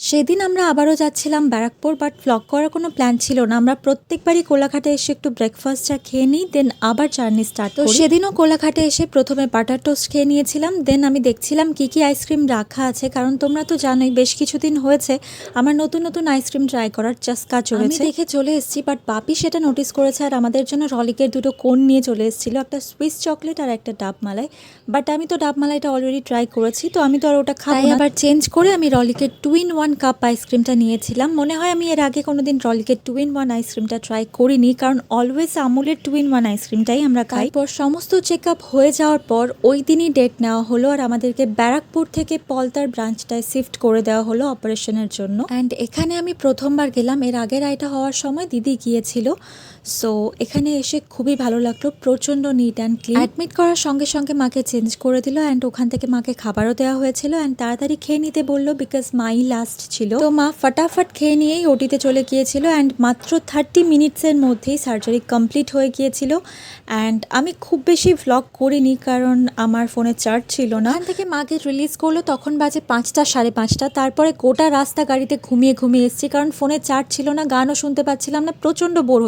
সেদিন আমরা আবারও যাচ্ছিলাম ব্যারাকপুর, বাট ভ্লগ করার কোনো প্ল্যান ছিল না। আমরা প্রত্যেকবারই কোলাঘাটে এসে একটু ব্রেকফাস্টটা খেয়ে নিই, দেন আবার জার্নি স্টার্ট করি। তো সেদিনও কোলাঘাটে এসে প্রথমে বাটার টোস্ট খেয়ে নিয়েছিলাম, দেন আমি দেখছিলাম কি কি আইসক্রিম রাখা আছে, কারণ তোমরা তো জানোই বেশ কিছুদিন হয়েছে আমার নতুন নতুন আইসক্রিম ট্রাই করার চাস্কা চলেছে। আমি দেখে চলে এসেছি, বাট বাপি সেটা নোটিস করেছে আর আমাদের জন্য রলিকের দুটো কোন নিয়ে চলে এসেছিল, একটা সুইস চকলেট আর একটা ডাব মালাই। বাট আমি তো ডাব মালাইটা অলরেডি ট্রাই করেছি, তো আমি তো আর ওটা খাই না। আবার চেঞ্জ করে আমি রলিকের 2-in-1 কাপ আইসক্রিমটা নিয়েছিলাম। মনে হয় আমি এর আগে কোনোদিন রলিকের 2-in-1 আইসক্রিমটা ট্রাই করিনি, কারণ অলওয়েজ আমুলের 2-in-1 আইসক্রিমটাই আমরা খাই। পর সমস্ত চেক আপ হয়ে যাওয়ার পর ওই দিনই ডেট নেওয়া হলো আর আমাদেরকে ব্যারাকপুর থেকে পলতার ব্রাঞ্চটায় শিফট করে দেওয়া হলো অপারেশনের জন্য। অ্যান্ড এখানে আমি প্রথমবার গেলাম, এর আগের আইটা হওয়ার সময় দিদি গিয়েছিল। সো এখানে এসে খুবই ভালো লাগলো, প্রচণ্ড নিট অ্যান্ড ক্লিন। অ্যাডমিট করার সঙ্গে সঙ্গে মাকে চেঞ্জ করে দিল অ্যান্ড ওখান থেকে মাকে খাবারও দেওয়া হয়েছিল অ্যান্ড তাড়াতাড়ি খেয়ে নিতে বললো, বিকজ মাই লাস্ট ছিল। তো মা ফটাফট খেয়ে নিয়েই ওটিতে চলে গিয়েছিল অ্যান্ড মাত্র 30 মিনিটসের মধ্যেই সার্জারি কমপ্লিট হয়ে গিয়েছিল। অ্যান্ড আমি খুব বেশি ভ্লগ করিনি কারণ আমার ফোনে চার্জ ছিল না। ওখান থেকে মাকে রিলিজ করলো, তখন বাজে 5টা 5:30। তারপরে গোটা রাস্তা গাড়িতে ঘুমিয়ে ঘুমিয়ে এসেছি, কারণ ফোনে চার্জ ছিল না, গানও শুনতে পাচ্ছিলাম না, প্রচণ্ড বোর